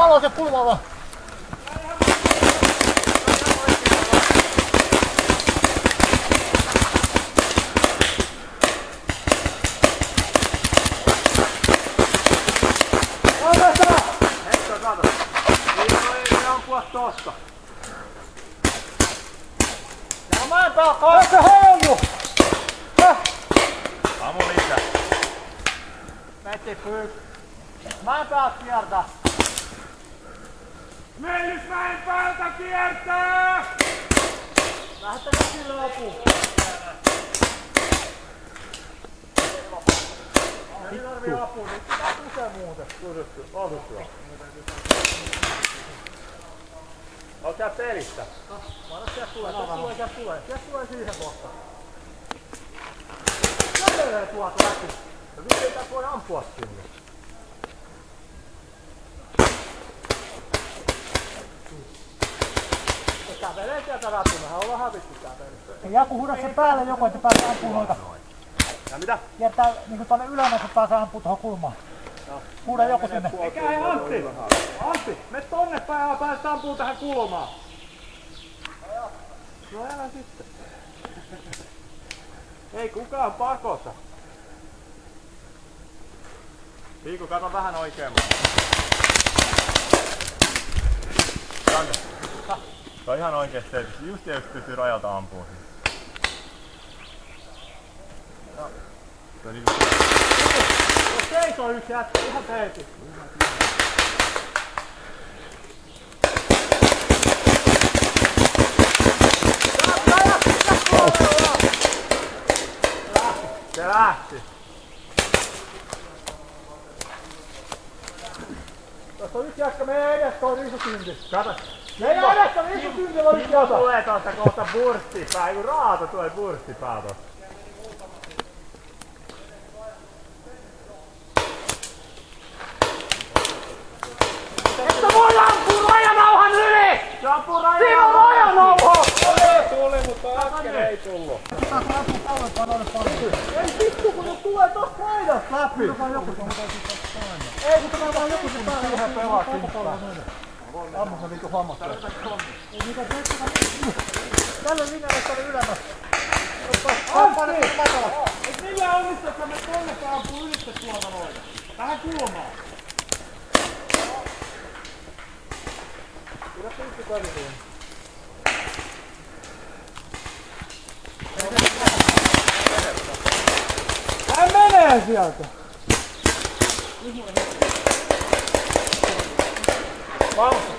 palo se kulmalla. Hektor, kato. Ei ampua tosta. Ja Mäenpää kanssa heilu! Ammu lisää. Meti pyy. Mäenpää kiertää. Meilys Mäenpäältä kiertää! Lähettekö sille apuun? Ei tarvii apua, nyt pitää kusee muuten. Ootuttua. Oot sä pelissä? Sieltä tulee siihen kohtaan. Kävelee tuolta läpi. No nyt ei tässä voi ampua sinne. Se kävelee sieltä läpi, mehän ollaan hävitty kävelystä. Jaku huuda sen päälle joko, että pääsee ampuu noita. Ja mitä? Kiertää niinku tonne ylemmäs, että pääsee ampuu tuohon kulmaan. Huuda joku sinne. Eikä hei Antti! Antti, mene tonne päin ja pääset ampuu tähän kulmaan. No älä sitten. Ei kukaan pakota. Viiku, kato vähän oikeemmalle. Kanne. Se on ihan oikeesti se, just pystyy rajalta ampua. No. Se on niinku... Jos seisoo yksi jätkä, ihan teeti. Se lähti. Tässä on yksi jätkä meidän edessä, toi riisutynti. Kato. Meidän edessä riisutyntillä on yksi jota. Tulee tosta kohta burstipää, kun Raato tulee burstipää tosta. Että voi ampua rajanauhan yli! Se ampuu rajanauhan! Siinä on rajanauha! Tuli, mutta äsken ei tullu. Ei vittu, kun ne tulee tosta raidasta läpi! Ei, kun tämä vaan joku sen päälle siihen pelaa kimppaa. Ammu se vittu hammasta. Ei niitä teettäkään mitään. Tällä linjalla oli ylemmäs. Antti! Et millä onnistu, että me tonne ampuu ylitse tuolta noin? Tähän kulmaan. Pidä piikki käsiin. Hän menee sieltä! Vauhti!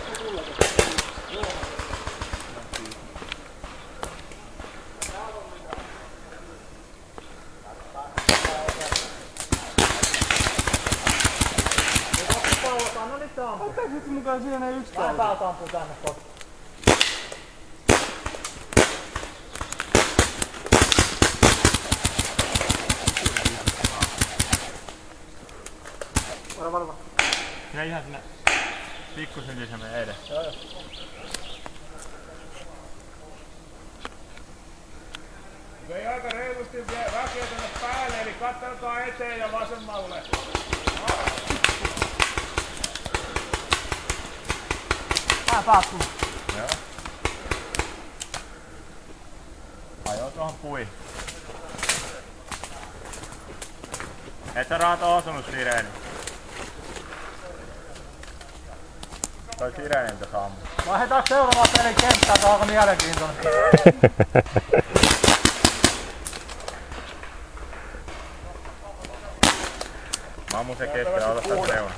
Ottaisitko mukaan siinä ei yksi pallo? Päältä ampuu tänne kohta. Varo. Sinä ihan sinne pikkusen lisäämme edes. Joo. Vei aika reilusti väkeä tänne päälle, eli katsotaan eteen ja vasemmalle. Vähän päättyy. Joo. Ajoo tuohon pui. Et sä Raato osunut sireeni. Toi sireeniltä saammu. Vaihdetaan seuraavaan pelin kenttään, tää on aika mielenkiintoinen. Mä ammun se keskellä, ota tästä reuna.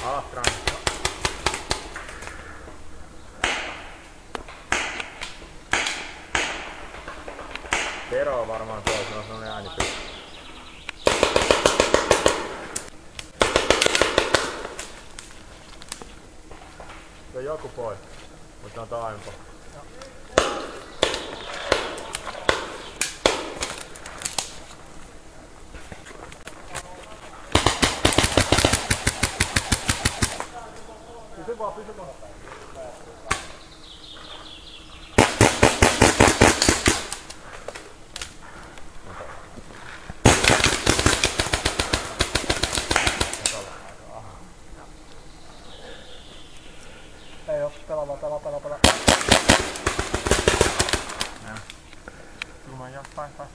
Alas rankka. Tero on varmaan tuolla, se on sellainen äänipyykkä. Se on joku pois, mutta on taimpaa. Pysy vaan. Ei oo, pelaa. Ilman jostain tai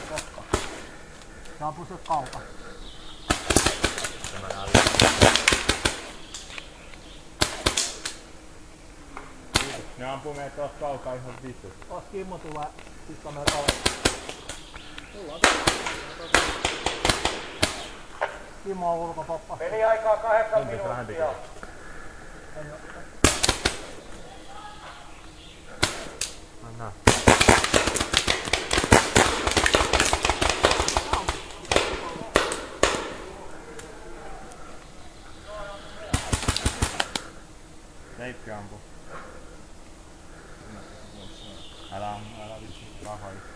Koska. Se ampuu sieltä kaupa. ne ampuu meitä tuossa kaukaa ihan vittu. Jos Kimmo tulee, pistää meitä kauan. Kimmo on ulkopoppa. Peliaikaa 8 minuuttia. Mennään. Leikki ampuu. Älä vitsi, rahaa itse.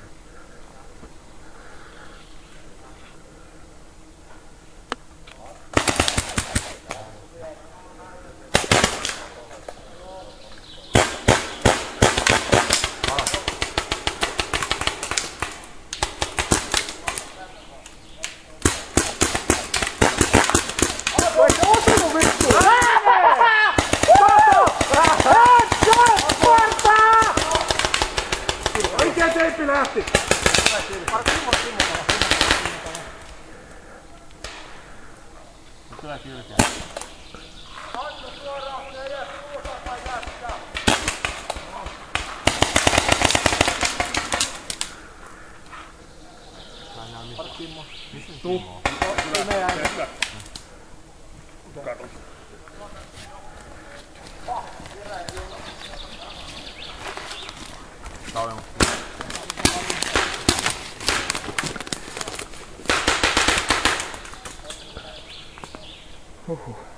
Oikea teippi lähti! Nyt tulee kylkeä. Tuu. Katos. Kauan. Huhhuh.